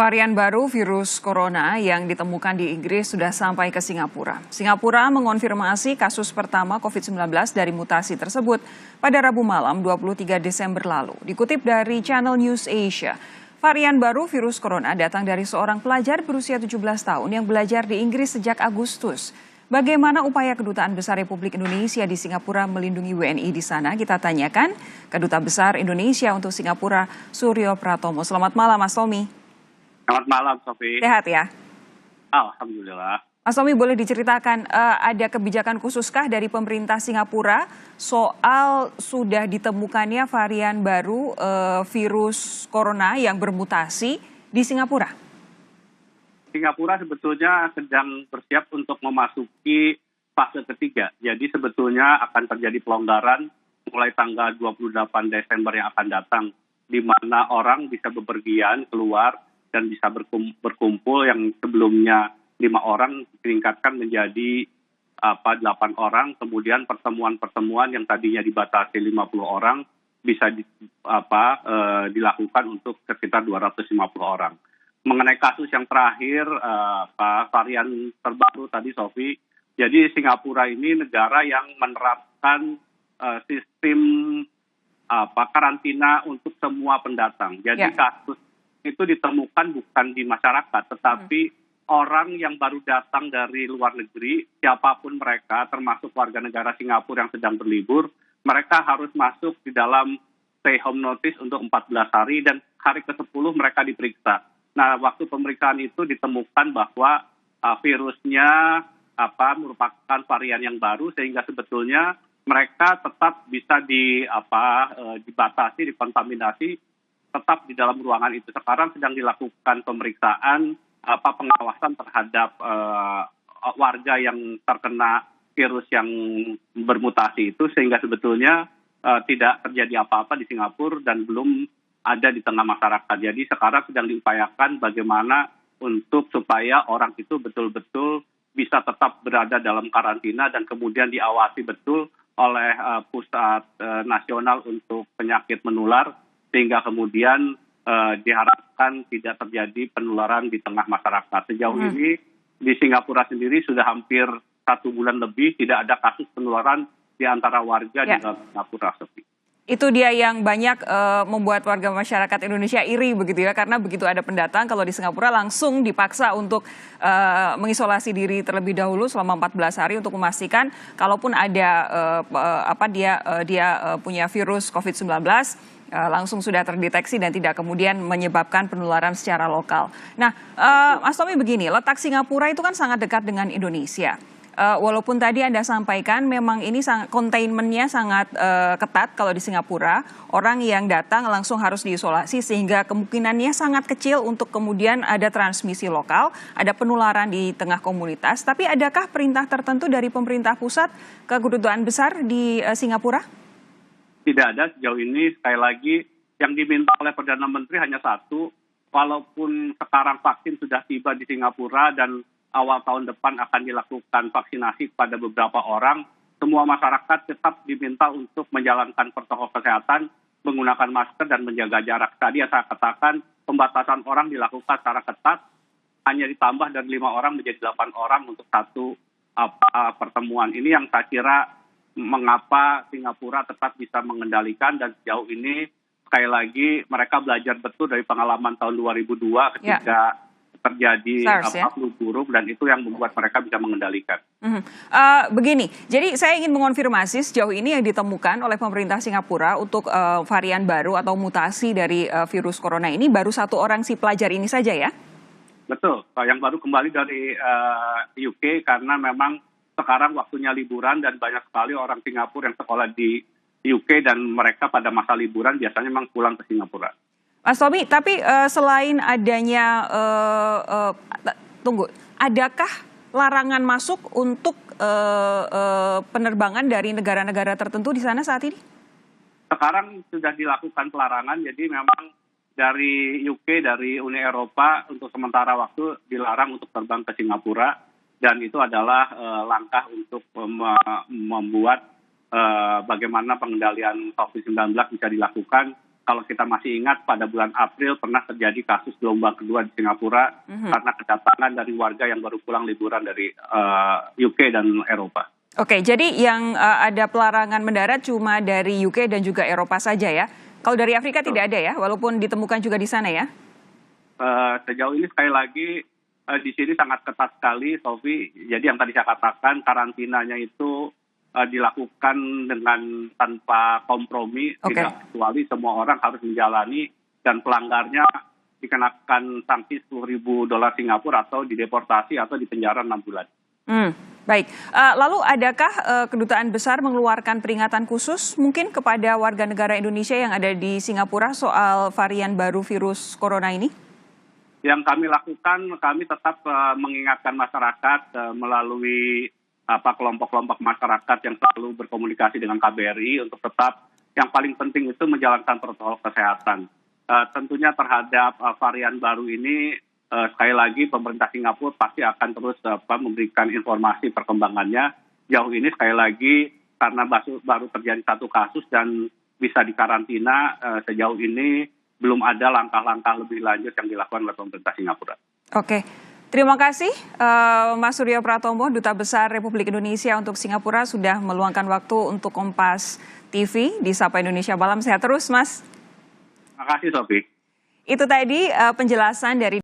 Varian baru virus corona yang ditemukan di Inggris sudah sampai ke Singapura. Singapura mengonfirmasi kasus pertama COVID-19 dari mutasi tersebut pada Rabu malam 23 Desember lalu. Dikutip dari Channel News Asia, varian baru virus corona datang dari seorang pelajar berusia 17 tahun yang belajar di Inggris sejak Agustus. Bagaimana upaya Kedutaan Besar Republik Indonesia di Singapura melindungi WNI di sana? Kita tanyakan Keduta Besar Indonesia untuk Singapura, Suryo Pratomo. Selamat malam, Mas Tommy. Selamat malam, Sofi. Sehat ya? Alhamdulillah. Mas Tommy, boleh diceritakan ada kebijakan khususkah dari pemerintah Singapura soal sudah ditemukannya varian baru virus corona yang bermutasi di Singapura? Singapura sebetulnya sedang bersiap untuk memasuki fase ketiga. Jadi sebetulnya akan terjadi pelonggaran mulai tanggal 28 Desember yang akan datang, di mana orang bisa bepergian keluar dan bisa berkumpul yang sebelumnya 5 orang ditingkatkan menjadi 8 orang. Kemudian pertemuan-pertemuan yang tadinya dibatasi 50 orang bisa dilakukan untuk sekitar 250 orang. Mengenai kasus yang terakhir, varian terbaru tadi, Sofi, jadi Singapura ini negara yang menerapkan sistem karantina untuk semua pendatang. Jadi kasus itu ditemukan bukan di masyarakat, tetapi orang yang baru datang dari luar negeri, siapapun mereka, termasuk warga negara Singapura yang sedang berlibur, mereka harus masuk di dalam stay home notice untuk 14 hari, dan hari ke-10 mereka diperiksa. Nah, waktu pemeriksaan itu ditemukan bahwa virusnya merupakan varian yang baru, sehingga sebetulnya mereka tetap bisa dibatasi, dikontaminasi, tetap di dalam ruangan itu. Sekarang sedang dilakukan pemeriksaan pengawasan terhadap warga yang terkena virus yang bermutasi itu, sehingga sebetulnya tidak terjadi apa-apa di Singapura dan belum ada di tengah masyarakat. Jadi sekarang sedang diupayakan bagaimana untuk supaya orang itu betul-betul bisa tetap berada dalam karantina dan kemudian diawasi betul oleh Pusat Nasional untuk Penyakit Menular, sehingga kemudian diharapkan tidak terjadi penularan di tengah masyarakat. Sejauh ini di Singapura sendiri sudah hampir 1 bulan lebih tidak ada kasus penularan di antara warga di Singapura. Itu dia yang banyak membuat warga masyarakat Indonesia iri begitu ya, karena begitu ada pendatang kalau di Singapura langsung dipaksa untuk mengisolasi diri terlebih dahulu selama 14 hari untuk memastikan kalaupun ada dia punya virus COVID-19 langsung sudah terdeteksi dan tidak kemudian menyebabkan penularan secara lokal. Nah, Mas Tommy, begini, letak Singapura itu kan sangat dekat dengan Indonesia. Walaupun tadi Anda sampaikan memang ini containment-nya sangat ketat kalau di Singapura, orang yang datang langsung harus diisolasi sehingga kemungkinannya sangat kecil untuk kemudian ada transmisi lokal, ada penularan di tengah komunitas. Tapi adakah perintah tertentu dari pemerintah pusat ke Kedutaan Besar di Singapura? Tidak ada sejauh ini. Sekali lagi yang diminta oleh Perdana Menteri hanya satu, walaupun sekarang vaksin sudah tiba di Singapura dan awal tahun depan akan dilakukan vaksinasi kepada beberapa orang, semua masyarakat tetap diminta untuk menjalankan protokol kesehatan, menggunakan masker dan menjaga jarak. Tadi yang saya katakan, pembatasan orang dilakukan secara ketat, hanya ditambah dari 5 orang menjadi 8 orang untuk satu pertemuan. Ini yang saya kira mengapa Singapura tetap bisa mengendalikan, dan sejauh ini sekali lagi mereka belajar betul dari pengalaman tahun 2002 ketika terjadi flu burung, dan itu yang membuat mereka bisa mengendalikan. Begini, jadi saya ingin mengonfirmasi sejauh ini yang ditemukan oleh pemerintah Singapura untuk varian baru atau mutasi dari virus corona ini baru 1 orang si pelajar ini saja ya? Betul, yang baru kembali dari UK karena memang sekarang waktunya liburan dan banyak sekali orang Singapura yang sekolah di UK dan mereka pada masa liburan biasanya memang pulang ke Singapura. Mas Tommy, tapi selain adanya, adakah larangan masuk untuk penerbangan dari negara-negara tertentu di sana saat ini? Sekarang sudah dilakukan pelarangan, jadi memang dari UK, dari Uni Eropa untuk sementara waktu dilarang untuk terbang ke Singapura, dan itu adalah langkah untuk membuat bagaimana pengendalian COVID-19 bisa dilakukan. kalau kita masih ingat pada bulan April pernah terjadi kasus gelombang kedua di Singapura karena kedatangan dari warga yang baru pulang liburan dari UK dan Eropa. Oke, jadi yang ada pelarangan mendarat cuma dari UK dan juga Eropa saja ya? Kalau dari Afrika tidak ada ya, walaupun ditemukan juga di sana ya? Sejauh ini sekali lagi di sini sangat ketat sekali, Sofi. Jadi yang tadi saya katakan karantinanya itu dilakukan dengan tanpa kompromi, tidak kecuali semua orang harus menjalani dan pelanggarnya dikenakan sanksi $10.000 Singapura atau dideportasi atau dipenjara 6 bulan. Baik, lalu adakah kedutaan besar mengeluarkan peringatan khusus mungkin kepada warga negara Indonesia yang ada di Singapura soal varian baru virus corona ini? Yang kami lakukan, kami tetap mengingatkan masyarakat melalui kelompok-kelompok masyarakat yang selalu berkomunikasi dengan KBRI untuk tetap yang paling penting itu menjalankan protokol kesehatan. Tentunya terhadap varian baru ini, sekali lagi pemerintah Singapura pasti akan terus memberikan informasi perkembangannya. Jauh ini sekali lagi karena baru terjadi satu kasus dan bisa dikarantina, sejauh ini belum ada langkah-langkah lebih lanjut yang dilakukan oleh pemerintah Singapura. Oke, terima kasih Mas Suryo Pratomo, Duta Besar Republik Indonesia untuk Singapura sudah meluangkan waktu untuk Kompas TV di Sapa Indonesia Malam. Sehat terus, Mas. Terima kasih, Sofi. Itu tadi penjelasan dari